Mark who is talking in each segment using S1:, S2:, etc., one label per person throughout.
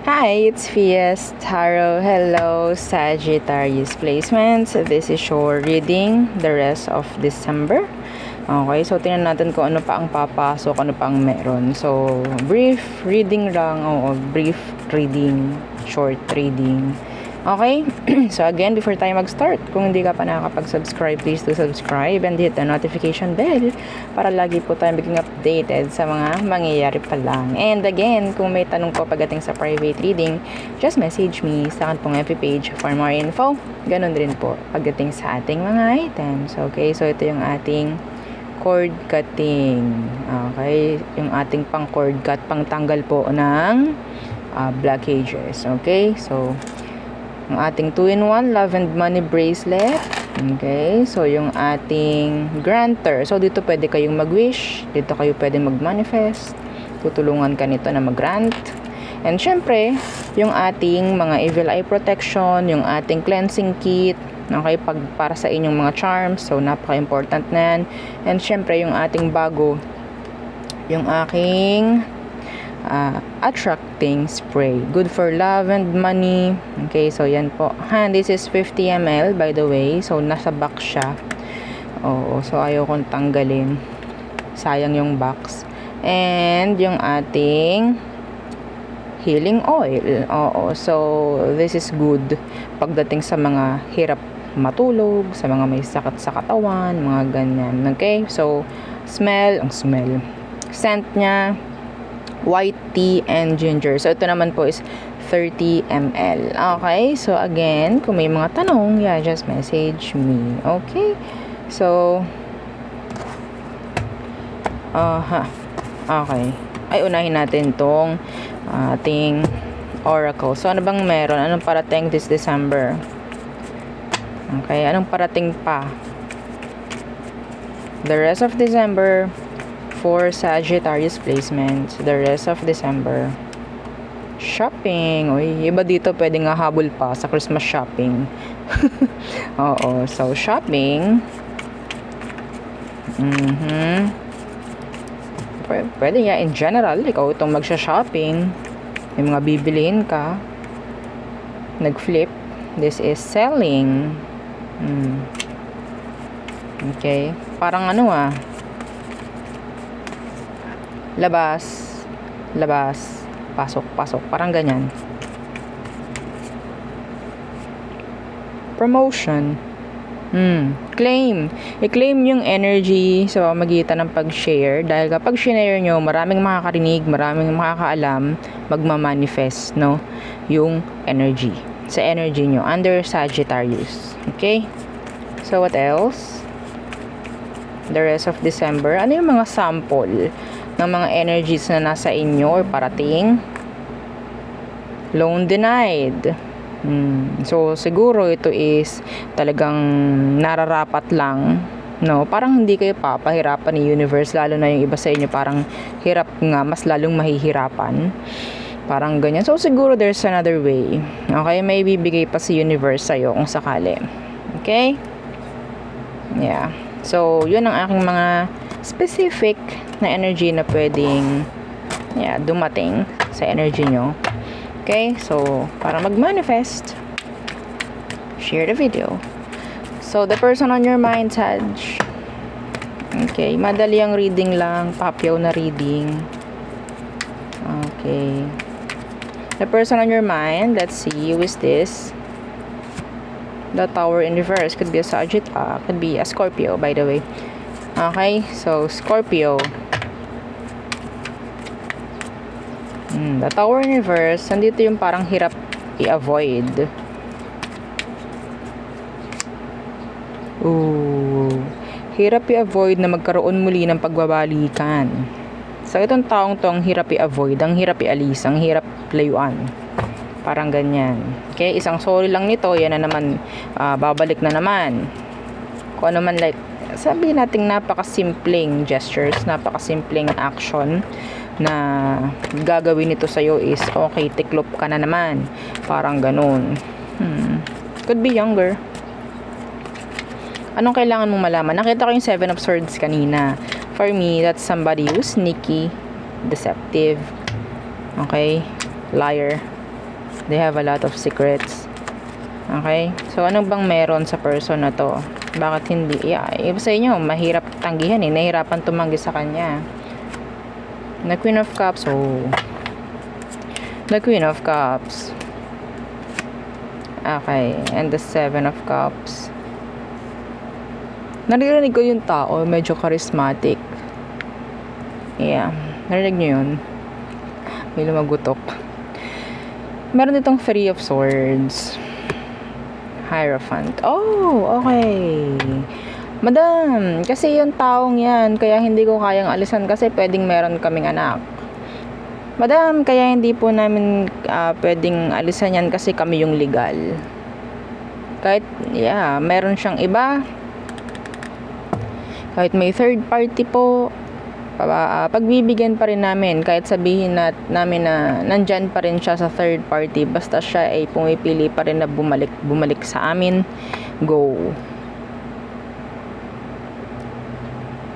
S1: Hi, it's Fias Tarot. Hello, Sagittarius placements. This is your reading the rest of December. Okay, so tingnan natin kung ano pa ang papasok, ano pa ang meron. So, brief reading lang, brief reading, short reading. Okay, so again, before tayo mag-start, kung hindi ka pa nakakapag-subscribe, please do subscribe and hit the notification bell para lagi po tayo maging updated sa mga mangyayari pa lang. And again, kung may tanong po pagdating sa private reading, just message me sa akin pong FB page for more info. Ganon din po pagdating sa ating mga items. Okay, so ito yung ating cord cutting. Okay, yung ating pang cord cut, pang tanggal po ng blockages. Okay, so ang ating 2-in-1 love and money bracelet. Okay, so yung ating granter. So dito pwede kayong mag-wish, dito kayo pwede mag-manifest. Tutulungan ka nito na mag-grant. And syempre, yung ating mga evil eye protection, yung ating cleansing kit, okay, para sa inyong mga charms. So napaka-important na yan. And syempre, yung ating bago, yung aking attracting spray, good for love and money. Okay, so yan po. This is 50 ml by the way. So nasa box siya. So ayaw kong tanggalin, sayang yung box. And yung ating healing oil. So this is good pagdating sa mga hirap matulog, sa mga may sakit sa katawan, mga ganyan. Okay, so scent nya white tea and ginger. So ito naman po is 30 ml. Okay, so again, kung may mga tanong, just message me. Okay, so okay, ay unahin natin tong ating oracle. So ano bang meron? Anong parating this December? Okay, anong parating pa the rest of December for Sagittarius placements, the rest of December? Shopping. Uy, iba dito pwede nga habol pa sa Christmas shopping. So shopping. Pwede nga in general, ikaw itong magsha-shopping. May mga bibiliin ka. Nag-flip. This is selling. Okay. Parang labas, pasok, parang ganyan. Promotion. Claim. I-claim yung energy sa magitan ng pag-share, dahil kapag share nyo, maraming makakarinig, maraming makakaalam, magmamanifest, no? Yung energy. Sa energy nyo, under Sagittarius. Okay? So, what else? The rest of December. Ano yung mga sample ng mga energies na nasa inyo or parating? Loan denied. So siguro ito is talagang nararapat lang, no? Parang hindi kayo papahirapan ni universe, lalo na yung iba sa inyo parang hirap nga, mas lalong mahihirapan, parang ganyan. So siguro there's another way. Okay, may bibigay pa si universe sa'yo kung sakali. Okay, so yun ang aking mga specific na energy na pwedeng dumating sa energy nyo. Okay, so para mag-manifest, share the video. So the person on your mind, Sag. Okay, madali ang reading lang, papyaw na reading. Okay, the person on your mind, let's see, who is this? The Tower in reverse, could be a Sagittarius, could be a Scorpio by the way. Okay, so Scorpio. The Tower in reverse, nandito yung parang hirap i-avoid. Hirap i-avoid na magkaroon muli ng pagbabalikan. So itong taong to, ang hirap i-avoid, ang hirap i-alis, ang hirap layuan. Parang ganyan. Okay, isang sorry lang nito, yan na naman, babalik na naman. Kung ano man, like, sabihin natin napakasimpleng gestures, napakasimpleng action na gagawin nito sa'yo is, okay, tiklop ka na naman. Parang ganun. Could be younger. Anong kailangan mong malaman? Nakita ko yung 7 of Swords kanina. For me, that's somebody who's sneaky, deceptive, okay, liar, They have a lot of secrets. Okay? So, ano bang meron sa person na to? Bakit hindi? Iba sa inyo, mahirap tanggihan eh. Nahirapan tumanggi sa kanya. The Queen of Cups. Oh. The Queen of Cups. Okay. And the Seven of Cups. Naririnig ko yung tao. Medyo charismatic. Yeah. Narinig nyo yun? May lumagutok. Meron ditong Three of Swords. Hierophant. Oh, okay. Madam, kasi yung taong yan, kaya hindi ko kayang alisan kasi pwedeng meron kaming anak. Madam, kaya hindi po namin pwedeng alisan yan kasi kami yung legal. Kahit, meron siyang iba. Kahit may third party po, pagbibigyan pa rin namin. Kahit sabihin namin na nandyan pa rin siya sa third party, basta siya ay pumipili pa rin na bumalik sa amin, go.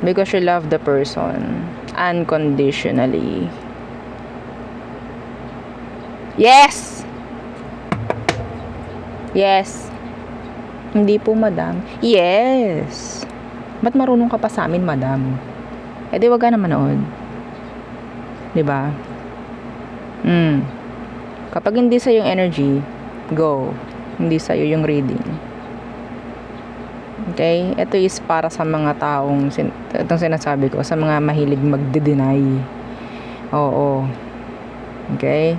S1: Because you love the person unconditionally. Yes! Yes. Hindi po, madam. Yes. Ba't marunong ka pa sa amin, madam? Eh di wag ka na manood. 'Di ba? Kapag hindi sa yung energy, go. Hindi sa yung reading. Okay? Ito is para sa mga taong itong sinasabi ko, sa mga mahilig magde-deny. Oo. Okay?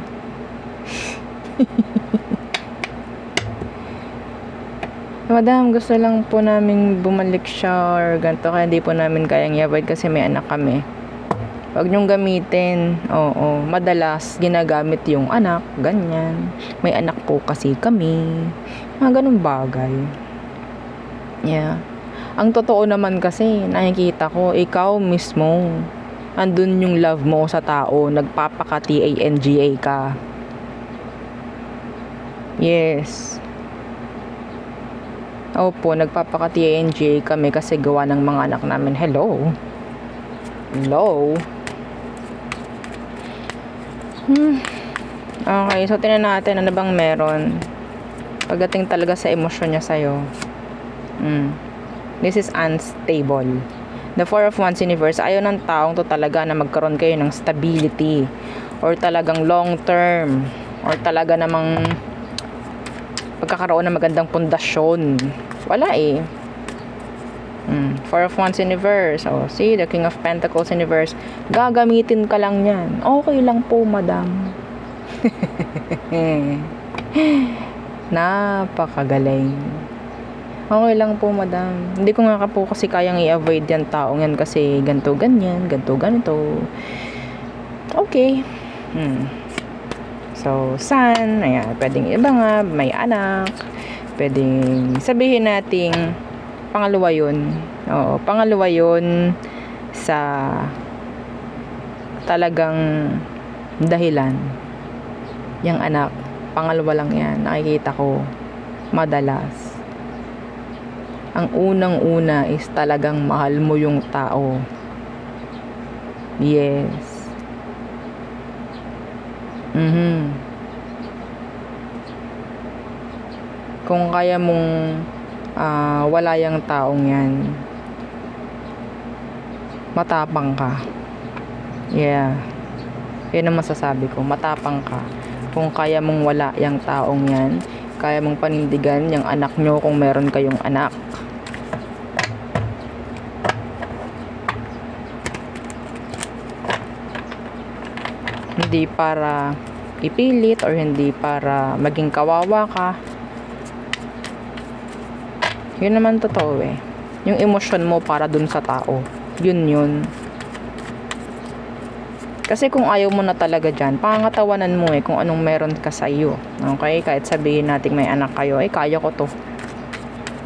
S1: Madam, gusto lang po namin bumalik siya or ganito, kaya hindi po namin kayang i-avoid kasi may anak kami. Huwag niyong gamitin. Oo. Madalas, ginagamit yung anak. Ganyan. May anak po kasi kami. Mga ganun bagay. Yeah. Ang totoo naman kasi, nakikita ko, ikaw mismo, andun yung love mo sa tao. Nagpapaka-TANGA ka. Yes. Opo, nagpapaka-TNG kami kasi gawa ng mga anak namin. Hello? Okay, so tingnan natin ano bang meron pagdating talaga sa emosyon niya sa'yo. This is unstable. The Four of Wands universe, ayaw ng taong to talaga na magkaroon kayo ng stability or talagang long term or talaga namang pagkakaroon ng magandang pundasyon. Wala eh. Four of Wands universe. Oh, see, the King of Pentacles universe. Gagamitin ka lang yan. Okay lang po, madam. Napakagaling. Okay lang po, madam. Hindi ko nga po kasi kayang i-avoid yan taong yan kasi ganto ganyan, ganto ganito. Okay. So, Sun, ayan, pwedeng iba nga, may anak, pwedeng sabihin nating pangalawa yun. Oo, pangalawa yun sa talagang dahilan. Yung anak, pangalawa lang yan, nakikita ko, madalas. Ang unang-una is talagang mahal mo yung tao. Yes. Kung kaya mong wala yung taong yan, matapang ka. Yeah. Yan ang masasabi ko, matapang ka. Kung kaya mong wala yung taong yan, kaya mong panindigan yung anak nyo kung meron kayong anak. Hindi para ipilit or hindi para maging kawawa ka. Yun naman totoo eh. Yung emosyon mo para dun sa tao. Yun. Kasi kung ayaw mo na talaga dyan, pangangatawanan mo eh kung anong meron ka sa iyo. Okay? Kahit sabihin natin may anak kayo, ay kaya ko to.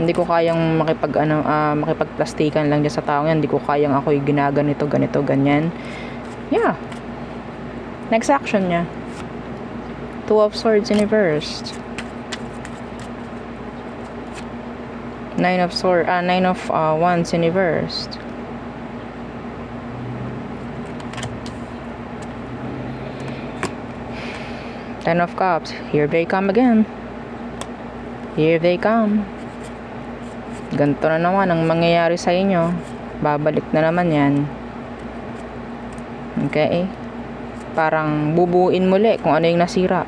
S1: Hindi ko kayang makipagplastikan lang dyan sa tao yan. Hindi ko kayang ako'y ginaganito, ganito, ganyan. Yeah. Next action niya. Two of Swords in reverse. Nine of Wands in reverse. Ten of Cups. Here they come again. Here they come. Ganito na naman ang mangyayari sa inyo. Babalik na naman yan. Okay? Parang bubuuin muli kung ano yung nasira.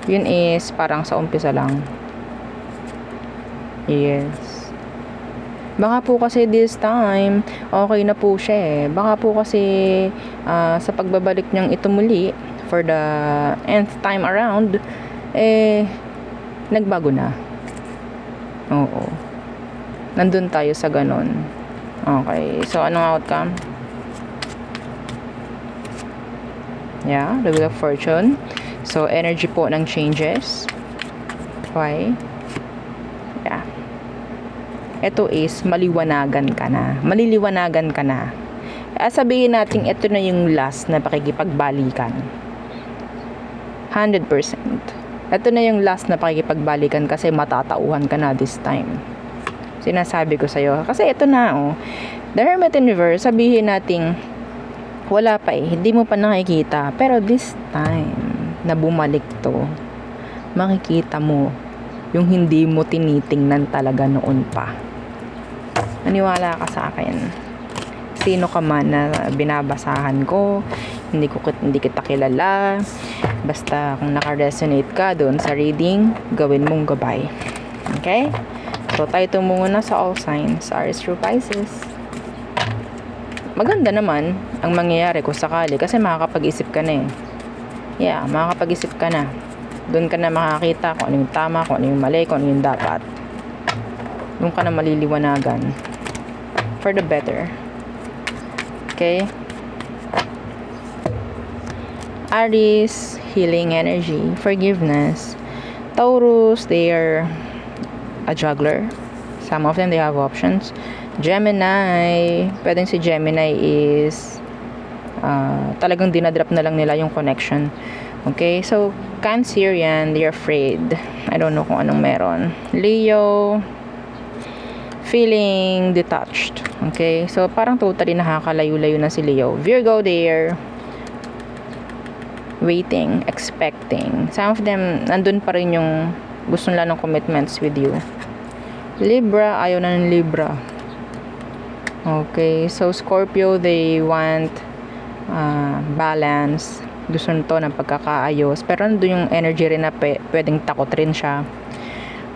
S1: Yun is parang sa umpisa lang. Yes. Baka po kasi this time, okay na po siya eh. Baka po kasi sa pagbabalik niyang ito muli, for the nth time around, nagbago na. Oo. Nandun tayo sa ganun. Okay. So, anong outcome? Yeah, the Wheel of Fortune. So, energy po ng changes. Okay. Yeah. Ito is maliwanagan ka na. Maliliwanagan ka na. Sabihin natin, ito na yung last na pakikipagbalikan. 100%. Ito na yung last na pakikipagbalikan kasi matatauhan ka na this time. Sinasabi ko sa'yo. Kasi ito na, oh. The Hermit in Reverse, sabihin natin, wala pa eh. Hindi mo pa nakikita. Pero this time, na bumalik to, makikita mo yung hindi mo tinitingnan talaga noon pa. Maniwala ka sa akin. Sino ka man na binabasahan ko, hindi kita kilala. Basta kung naka-resonate ka doon sa reading, gawin mong gabay. Okay? So, tayo tumungo na sa all signs. Aries through Pisces. Maganda naman ang mangyayari kung sakali kasi makakapag-isip ka na eh. Yeah, makakapag-isip ka na. Doon ka na makakita kung ano yung tama, kung ano yung mali, kung ano yung dapat. Doon ka na maliliwanagan. For the better. Okay? Aries, healing energy, forgiveness. Taurus, they are a juggler. Some of them, they have options. Gemini, pwedeng si Gemini is talagang dinadrop na lang nila yung connection. Okay, so Cancerian, they're afraid. I don't know kung anong meron. Leo, feeling detached. Okay, so parang totally nakakalayo-layo na si Leo. Virgo, they're waiting, expecting. Some of them, nandun pa rin yung gusto nila ng commitments with you. Libra, ayaw na ng Libra. Okay, so Scorpio, they want balance. Gusto nito ng pagkakaayos. Pero nandun yung energy rin na pwedeng takot rin siya.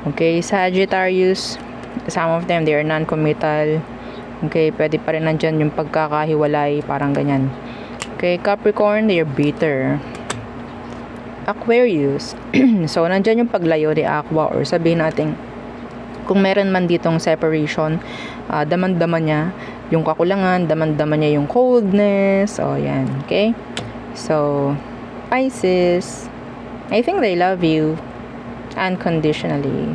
S1: Okay, Sagittarius, some of them, they are non-committal. Okay, pwede pa rin nandyan yung pagkakahiwalay, parang ganyan. Okay, Capricorn, they are bitter. Aquarius, so nandyan yung paglayo ni Aqua, or sabihin natin, kung meron man ditong separation, daman-daman niya yung kakulangan, daman-daman niya yung coldness, o yan, okay? So, Pisces, I think they love you unconditionally.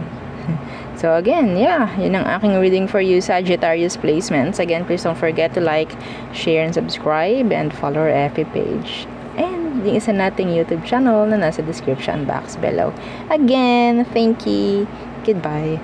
S1: So again, yeah, yun ang aking reading for you, Sagittarius placements. Again, please don't forget to like, share, and subscribe, and follow our FB page. And yung isa nating YouTube channel na nasa description box below. Again, thank you. Goodbye.